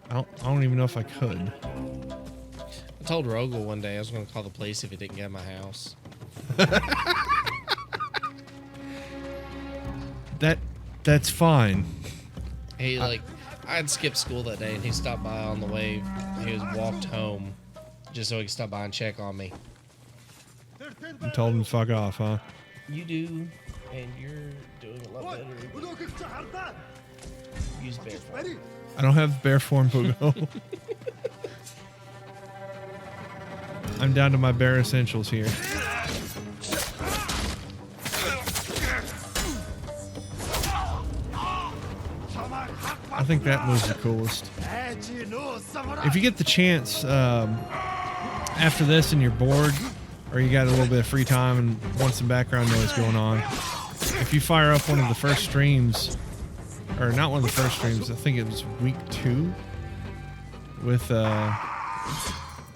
I don't even know if I could. I told Rogel one day I was going to call the police if he didn't get in my house. That's fine. He I had skipped school that day and he stopped by on the way. He was walked home just so he could stop by and check on me. You told him to fuck off, huh? You do, and you're doing a lot better. Use bear form. I don't have bear form, Pugo. I'm down to my bare essentials here. I think that move's the coolest. If you get the chance, after this and you're bored, or you got a little bit of free time and want some background noise going on, if you fire up one of the first streams, or not one of the first streams, I think it was week 2 with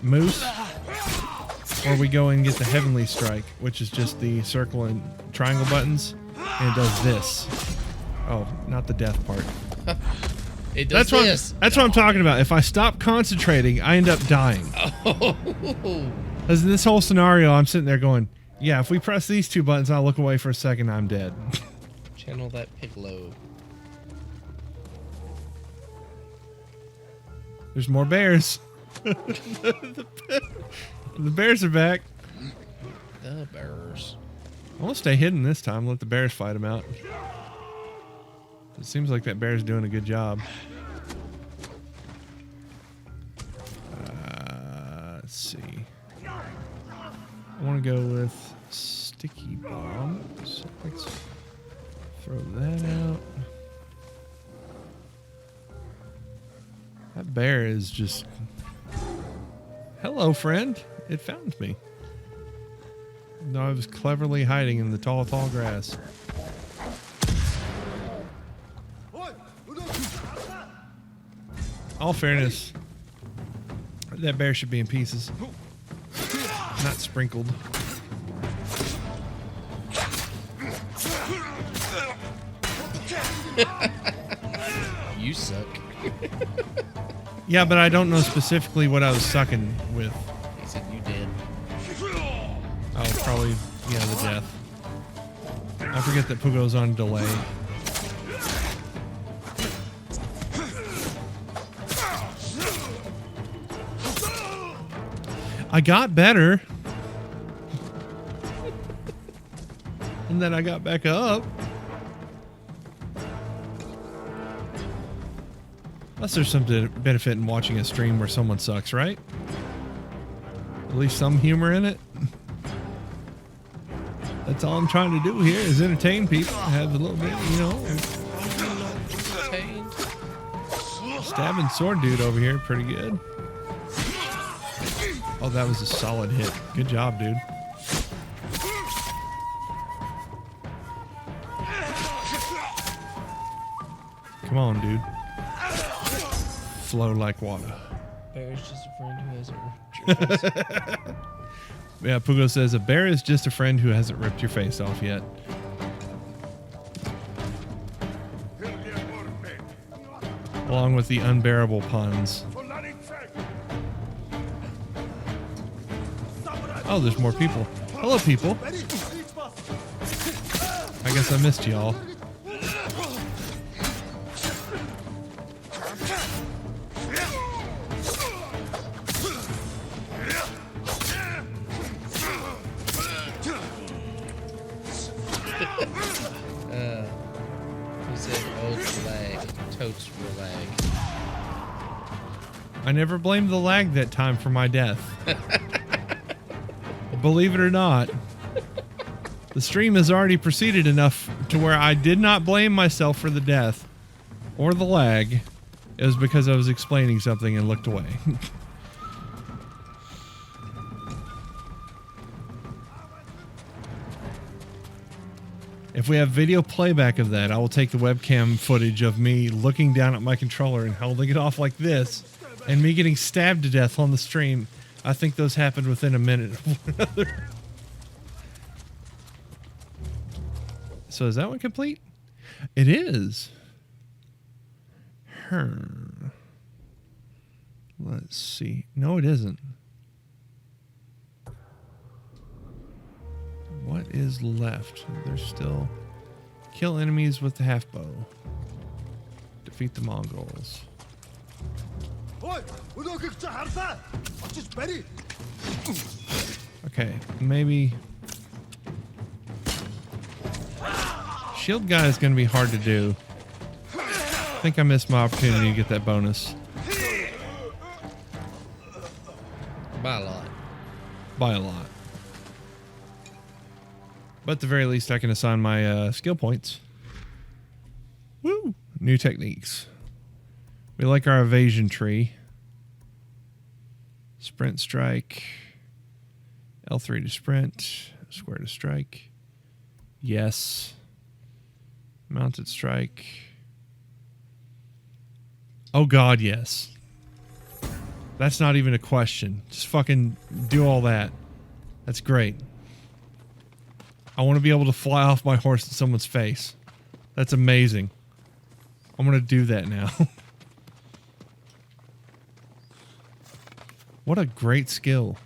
Moose, where we go and get the Heavenly Strike, which is just the circle and triangle buttons, and it does this. Oh, not the death part. It does this. That's what I'm talking about. If I stop concentrating, I end up dying. Oh. As in this whole scenario, I'm sitting there going, yeah, if we press these two buttons and I look away for a second, I'm dead. Channel that Piccolo. There's more bears. The bears are back. The bears. I want to stay hidden this time. Let the bears fight them out. It seems like that bear's doing a good job. Let's see. I want to go with sticky bomb. So let's throw that out. That bear is just... Hello, friend. It found me. No, I was cleverly hiding in the tall, tall grass. All fairness, that bear should be in pieces, not sprinkled. You suck. Yeah, but I don't know specifically what I was sucking with. He said you did. Oh, probably, yeah, the death. I forget that Pugo's on delay. I got better. And then I got back up. Unless there's some benefit in watching a stream where someone sucks, right? At least some humor in it. That's all I'm trying to do here is entertain people. Have a little bit, you know. Stabbing sword dude over here, pretty good. Oh, that was a solid hit. Good job, dude. Come on, dude. Flow like water. Bear's just a friend who hasn't ripped your face. Yeah, Pugo says, a bear is just a friend who hasn't ripped your face off yet. Along with the unbearable puns. Oh, there's more people. Hello, people. I guess I missed y'all. He said, "Oats lag, totes were lag." I never blamed the lag that time for my death. Believe it or not, the stream has already proceeded enough to where I did not blame myself for the death or the lag. It was because I was explaining something and looked away. If we have video playback of that, I will take the webcam footage of me looking down at my controller and holding it off like this and me getting stabbed to death on the stream. I think those happened within a minute of one another. So is that one complete? It is. Let's see. No, it isn't. What is left? There's still kill enemies with the half bow. Defeat the Mongols. Okay, maybe shield guy is going to be hard to do. I think I missed my opportunity to get that bonus. By a lot. By a lot. But at the very least, I can assign my skill points. Woo! New techniques. We like our evasion tree. Sprint strike. L3 to sprint. Square to strike. Yes. Mounted strike. Oh god, yes. That's not even a question. Just fucking do all that. That's great. I want to be able to fly off my horse in someone's face. That's amazing. I'm going to do that now. What a great skill.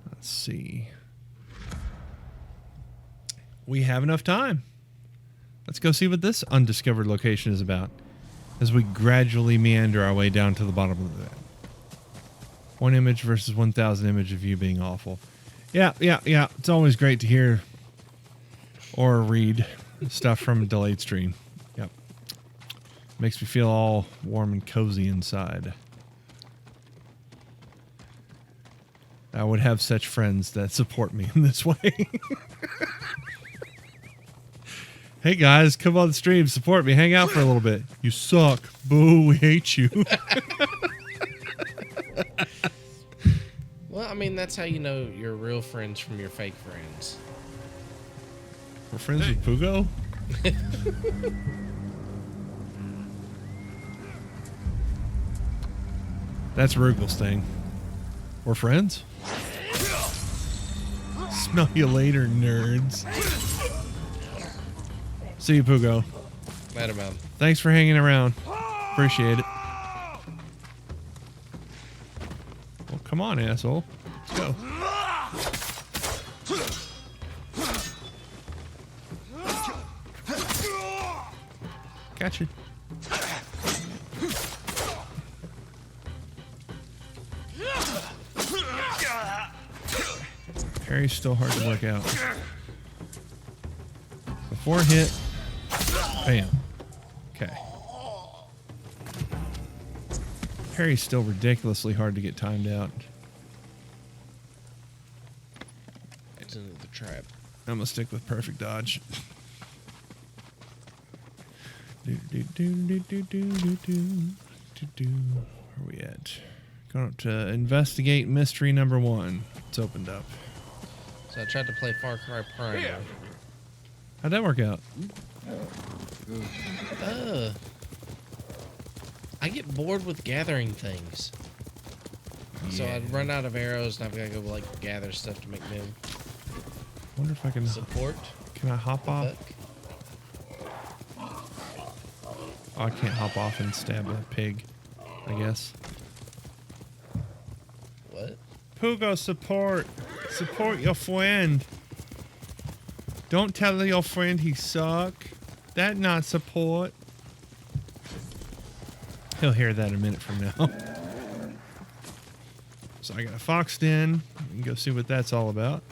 Let's see. We have enough time. Let's go see what this undiscovered location is about as we gradually meander our way down to the bottom of the map. 1 image versus 1,000 image of you being awful. Yeah. It's always great to hear or read stuff from a delayed stream. Yep. Makes me feel all warm and cozy inside. I would have such friends that support me in this way. Hey guys, come on the stream, support me, hang out for a little bit. You suck. Boo, we hate you. Well, I mean, that's how you know you're real friends from your fake friends. We're friends with Pugo? That's Rugel's thing. We're friends? Smell you later, nerds. See you, Pugo. Later, man. Thanks for hanging around. Appreciate it. Well, come on, asshole. Let's go. Gotcha. Parry's still hard to work out. Before hit. Bam. Okay. Parry's still ridiculously hard to get timed out. It's into the trap. I'm gonna stick with perfect dodge. Where are we at? Going up to investigate mystery number 1. It's opened up. So I tried to play Far Cry Primal. How'd that work out? I get bored with gathering things. So I'd run out of arrows and I've got to go like gather stuff to make new Wonder if I can support. Can I hop off? Fuck. Oh, I can't hop off and stab a pig, I guess. What? Pugo, support. Support your friend. Don't tell your friend he suck. That not support. He'll hear that a minute from now. So I got a fox den. You can go see what that's all about.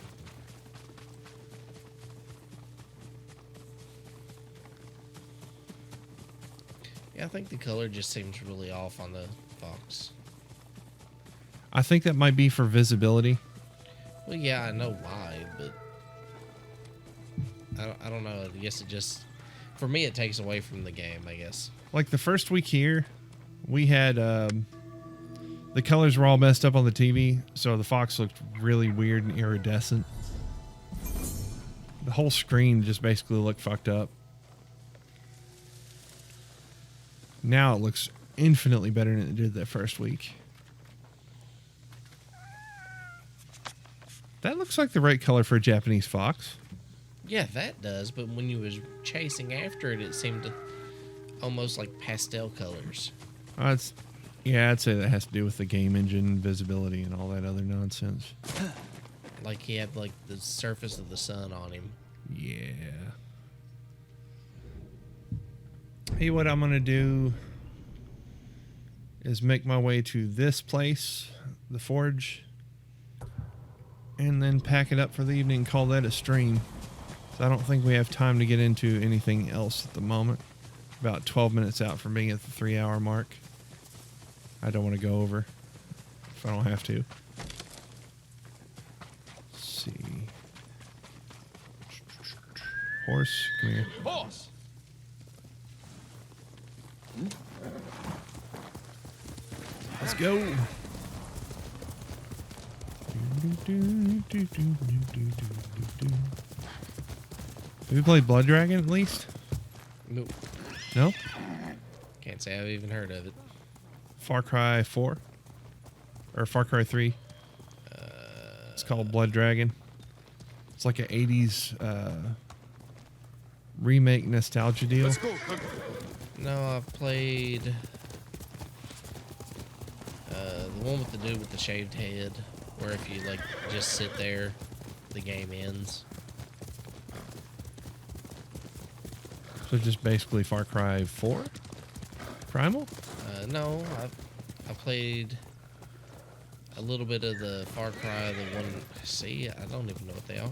Yeah, I think the color just seems really off on the fox. I think that might be for visibility. Well, yeah, I know why, but I don't know. I guess it just, for me, it takes away from the game, I guess. Like the first week here, we had the colors were all messed up on the TV, so the fox looked really weird and iridescent. The whole screen just basically looked fucked up. Now it looks infinitely better than it did that first week. That looks like the right color for a Japanese fox. Yeah, that does, but when you was chasing after it, it seemed to almost like pastel colors. Yeah, I'd say that has to do with the game engine, visibility, and all that other nonsense. Like he had like the surface of the sun on him. Yeah. Hey, what I'm gonna do is make my way to this place, the forge, and then pack it up for the evening and call that a stream. So I don't think we have time to get into anything else at the moment. About 12 minutes out from being at the 3-hour mark. I don't want to go over if I don't have to. Let's see. Horse, come here. Boss! Let's go. Have you played Blood Dragon at least? Nope. No? Can't say I've even heard of it. Far Cry 4? Or Far Cry 3? It's called Blood Dragon. It's like an 80s remake nostalgia deal. Let's go. No, I've played one with the dude with the shaved head, where if you like just sit there, the game ends. So just basically Far Cry 4? Primal? No, I played a little bit of the Far Cry, the one. See, I don't even know what they are.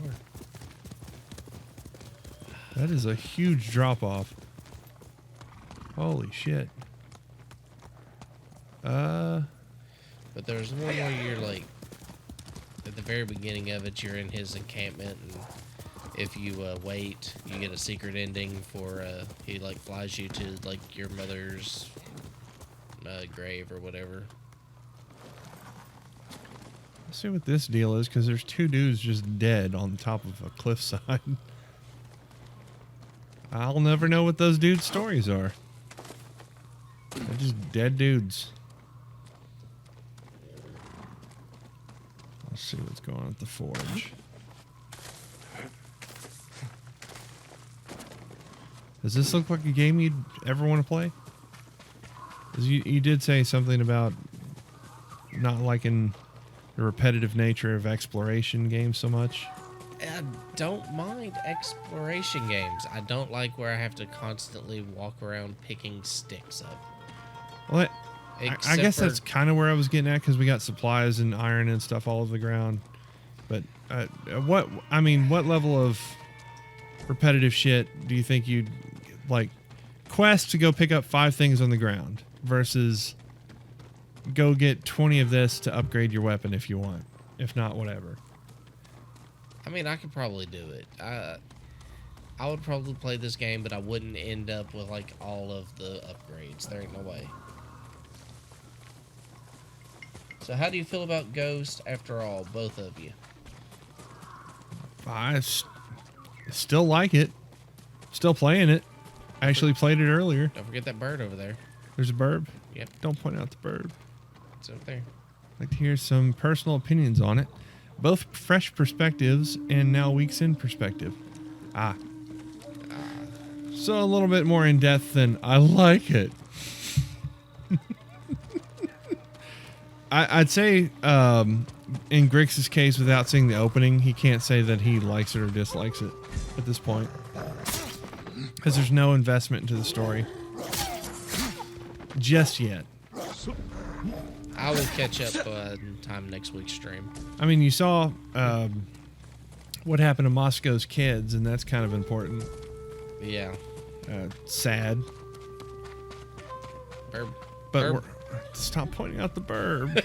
That is a huge drop off. Holy shit. But there's one where you're like, at the very beginning of it, you're in his encampment, and if you wait, you get a secret ending for he like flies you to like your mother's grave or whatever. Let's see what this deal is, because there's two dudes just dead on the top of a cliffside. I'll never know what those dudes' stories are. They're just dead dudes. Let's see what's going on at the forge. Does this look like a game you'd ever want to play? 'Cause you did say something about not liking the repetitive nature of exploration games so much. I don't mind exploration games. I don't like where I have to constantly walk around picking sticks up. Well, I Except guess for- that's kind of where I was getting at, because we got supplies and iron and stuff all over the ground. But what level of repetitive shit do you think you'd like? Quest to go pick up 5 things on the ground versus go get 20 of this to upgrade your weapon if you want. If not, whatever. I mean, I could probably do it. I would probably play this game, but I wouldn't end up with like all of the upgrades. There ain't no way. So how do you feel about Ghost after all, both of you? Still like it. Still playing it. I actually played it earlier. Don't forget that bird over there. There's a burb. Yep, Don't point out the burb. it's over there. I'd like to hear some personal opinions on it. Both fresh perspectives and now weeks in perspective. So a little bit more in depth than I like it. I'd say in Grixx's case, without seeing the opening, he can't say that he likes it or dislikes it at this point. Because there's no investment into the story. Just yet. I will catch up in time next week's stream. I mean, you saw what happened to Moscow's kids, and that's kind of important. Yeah. Sad. Burb. But Burb. stop pointing out the burb.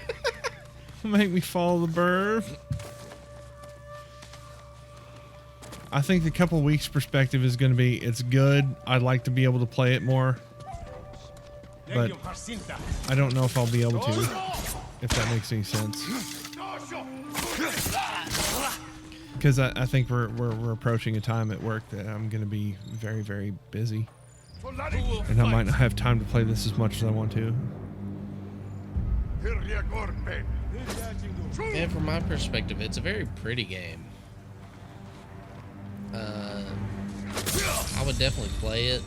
Make me follow the burb. I think the couple weeks perspective is going to be, it's good. I'd like to be able to play it more. But I don't know if I'll be able to, if that makes any sense. Because I think we're approaching a time at work that I'm going to be very, very busy. And I might not have time to play this as much as I want to. And from my perspective, it's a very pretty game. I would definitely play it.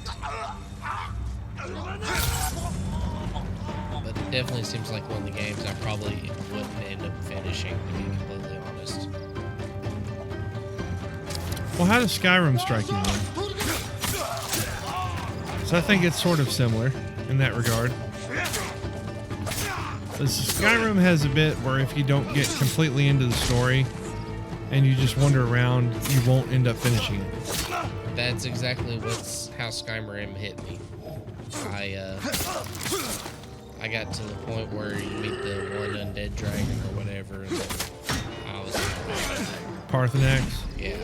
But it definitely seems like one of the games I probably wouldn't end up finishing, to be completely honest. Well, how does Skyrim strike you then? So I think it's sort of similar in that regard. Skyrim has a bit where if you don't get completely into the story and you just wander around, you won't end up finishing it. That's exactly how Skyrim hit me. I got to the point where you meet the one undead dragon or whatever, and I was Parthenax. yeah.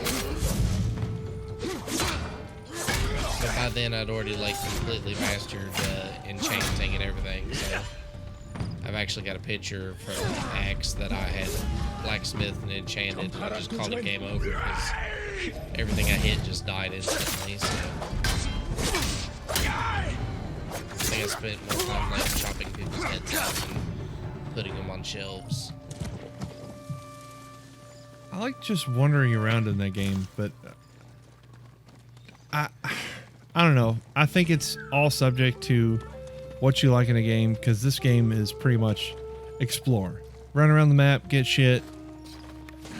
But by then I'd already like completely mastered enchanting and everything, so I've actually got a picture for an axe that I had blacksmithed and enchanted. I just called it game over because everything I hit just died instantly, so I think I spent more time like chopping people's heads off and putting them on shelves. I like just wandering around in that game, but I don't know. I think it's all subject to what you like in a game, because this game is pretty much explore, run around the map, get shit,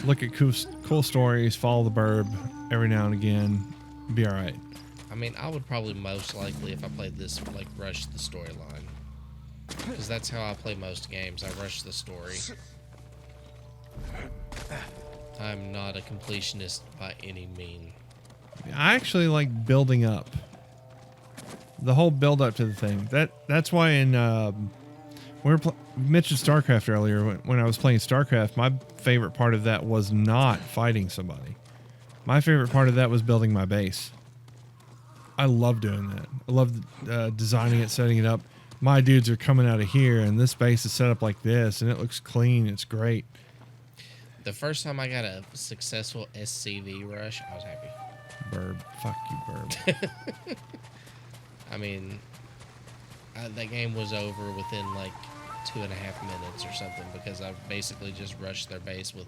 look at cool stories, follow the burb every now and again, be all right. I mean, I would probably most likely, if I played this, like, rush the storyline. Because that's how I play most games. I rush the story. I'm not a completionist by any mean. I actually like building up. The whole build up to the thing. That's why in we mentioned StarCraft earlier. When I was playing StarCraft, my favorite part of that was not fighting somebody. My favorite part of that was building my base. I love doing that. I love designing it, setting it up. My dudes are coming out of here, and this base is set up like this, and it looks clean. It's great. The first time I got a successful SCV rush, I was happy. Burb. Fuck you, Burb. I mean, that game was over within like 2.5 minutes or something because I basically just rushed their base with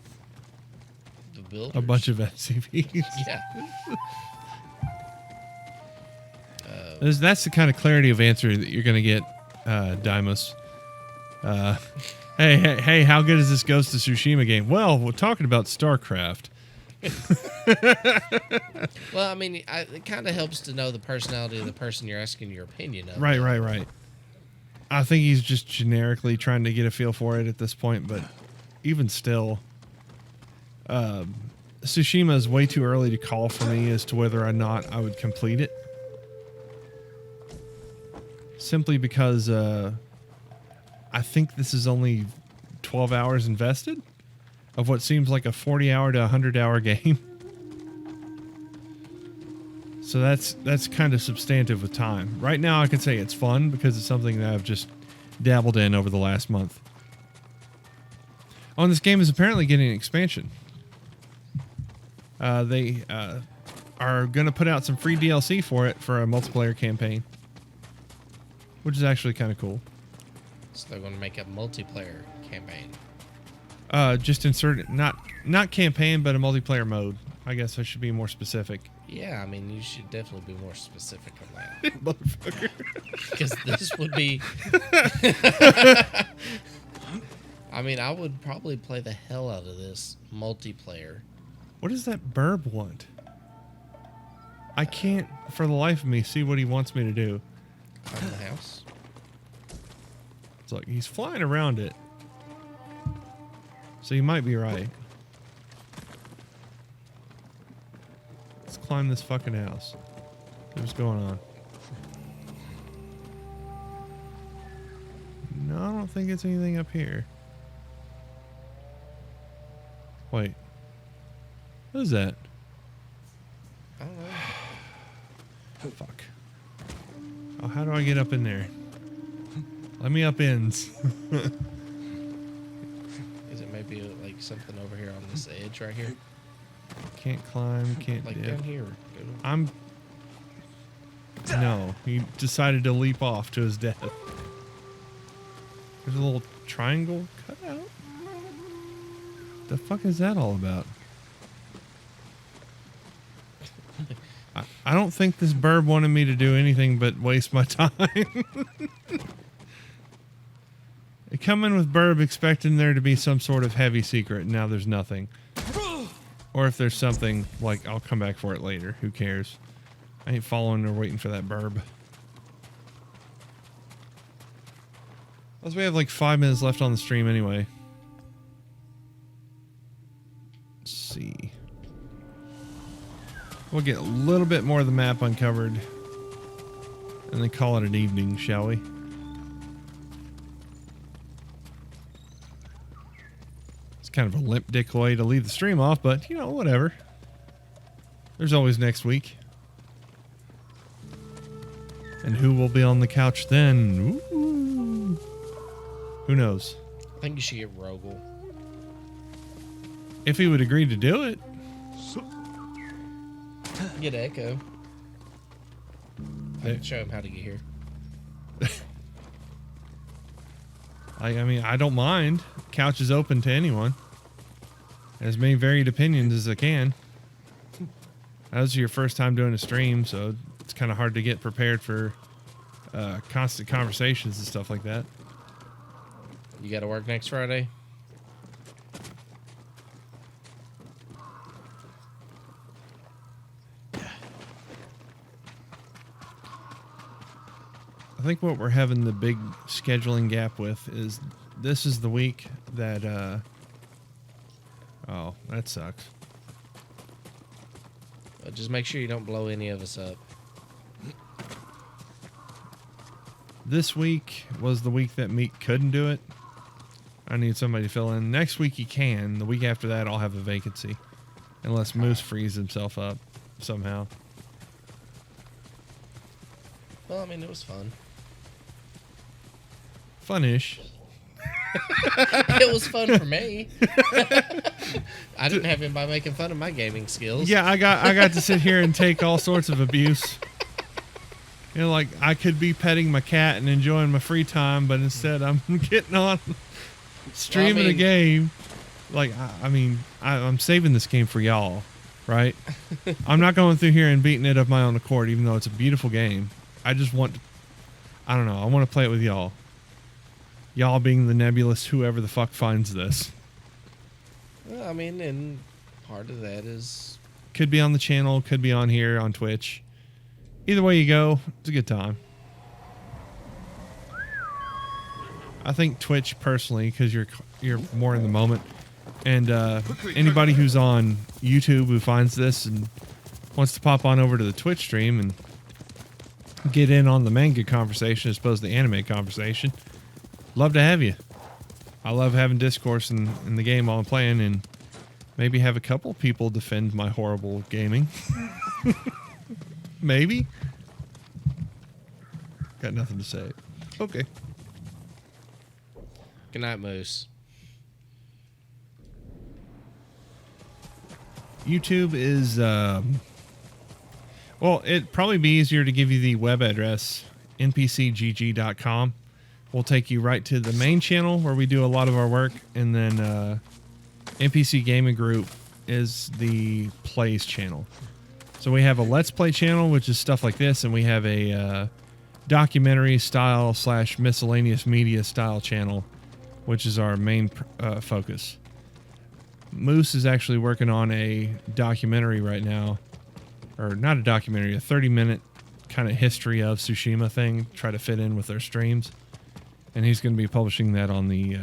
the builders. A bunch of SCVs. Yeah. That's the kind of clarity of answer that you're going to get, Dimos. Hey, how good is this Ghost of Tsushima game? Well, we're talking about StarCraft. Well, I mean, it kind of helps to know the personality of the person you're asking your opinion of. Right. I think he's just generically trying to get a feel for it at this point, but even still, Tsushima is way too early to call for me as to whether or not I would complete it. Simply because I think this is only 12 hours invested of what seems like a 40-hour to 100-hour game. So that's kind of substantive with time. Right now I can say it's fun because it's something that I've just dabbled in over the last month. Oh, and this game is apparently getting an expansion. They are going to put out some free DLC for it for a multiplayer campaign, which is actually kind of cool. So they're going to make a multiplayer campaign. Just insert it, not campaign, but a multiplayer mode. I guess I should be more specific. Yeah, I mean, you should definitely be more specific on that. Motherfucker. Because this would be... I mean, I would probably play the hell out of this multiplayer. What does that burb want? I can't, for the life of me, see what he wants me to do. Climb the house? It's like he's flying around it. So you might be right. Let's climb this fucking house. What's going on? No, I don't think it's anything up here. Wait. What is that? I don't know. Oh, fuck. Oh, how do I get up in there? Let me up ins. Is it maybe like something over here on this edge right here? Can't climb, can't Like dip. down here. No, he decided to leap off to his death. There's a little triangle cut out. The fuck is that all about? I don't think this burb wanted me to do anything but waste my time. I come in with burb expecting there to be some sort of heavy secret, and now there's nothing. Or if there's something, like, I'll come back for it later. Who cares? I ain't following or waiting for that burb. Plus, we have like 5 minutes left on the stream anyway. Let's see. We'll get a little bit more of the map uncovered and then call it an evening, shall we? It's kind of a limp dick way to leave the stream off, but, you know, whatever. There's always next week. And who will be on the couch then? Ooh. Who knows? I think you should get Rogel. If he would agree to do it. Get Echo. I can show him how to get here. I mean, I don't mind. Couch is open to anyone. As many varied opinions as I can. That was your first time doing a stream, so it's kind of hard to get prepared for constant conversations and stuff like that. You got to work next Friday? I think what we're having the big scheduling gap with is this is the week that, oh, that sucks. But just make sure you don't blow any of us up. This week was the week that Meek couldn't do it. I need somebody to fill in. Next week he can. The week after that I'll have a vacancy. Unless Moose frees himself up somehow. Well, I mean, it was fun. Funish. It was fun for me. I didn't have anybody making fun of my gaming skills. Yeah, I got to sit here and take all sorts of abuse. You know, like I could be petting my cat and enjoying my free time, but instead I'm getting on streaming a game. Like, I'm saving this game for y'all, right? I'm not going through here and beating it of my own accord, even though it's a beautiful game. I just want, I don't know, I want to play it with y'all. Y'all being the nebulous whoever the fuck finds this. Well, I mean, and part of that is... Could be on the channel, could be on here, on Twitch. Either way you go, it's a good time. I think Twitch personally, because you're more in the moment. And anybody who's on YouTube who finds this and wants to pop on over to the Twitch stream and get in on the manga conversation as opposed to the anime conversation, love to have you. I love having discourse in the game while I'm playing, and maybe have a couple people defend my horrible gaming. Maybe. Got nothing to say. Okay. Good night, Moose. YouTube is, well, it'd probably be easier to give you the web address, npcgg.com. We'll take you right to the main channel where we do a lot of our work, and then NPC Gaming Group is the plays channel. So we have a Let's Play channel, which is stuff like this, and we have a documentary style / miscellaneous media style channel, which is our main focus. Moose is actually working on a documentary right now, or not a documentary, a 30-minute kind of history of Tsushima thing, try to fit in with their streams. And he's going to be publishing that on the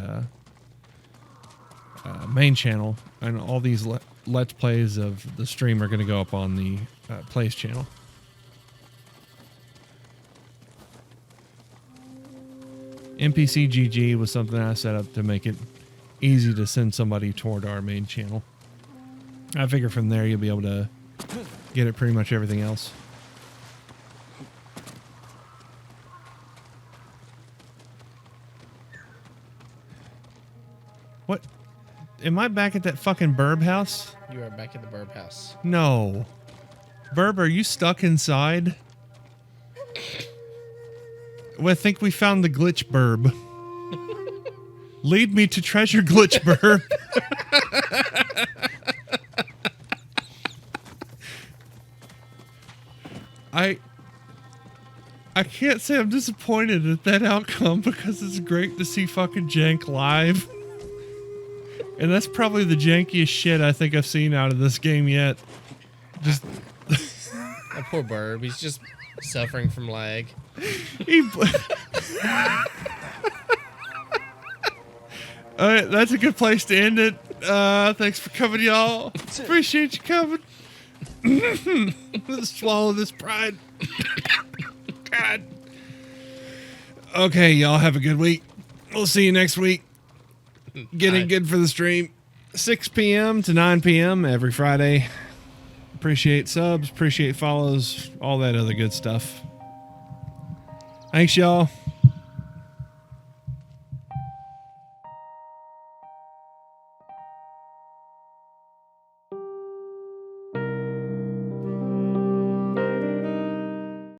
main channel, and all these Let's Plays of the stream are going to go up on the Plays channel. NPCGG was something I set up to make it easy to send somebody toward our main channel. I figure from there you'll be able to get it pretty much everything else. What? Am I back at that fucking burb house? You are back at the burb house. No. Burb, are you stuck inside? Well, I think we found the glitch burb. Lead me to treasure glitch burb. I can't say I'm disappointed at that outcome because it's great to see fucking Jank live. And that's probably the jankiest shit I think I've seen out of this game yet. Just That poor burb. He's just suffering from lag. All right, that's a good place to end it. Thanks for coming, y'all. Appreciate you coming. Let's swallow this pride. God. Okay, y'all have a good week. We'll see you next week. Getting good for the stream. 6 p.m. to 9 p.m. every Friday. Appreciate subs, appreciate follows, all that other good stuff. Thanks, y'all.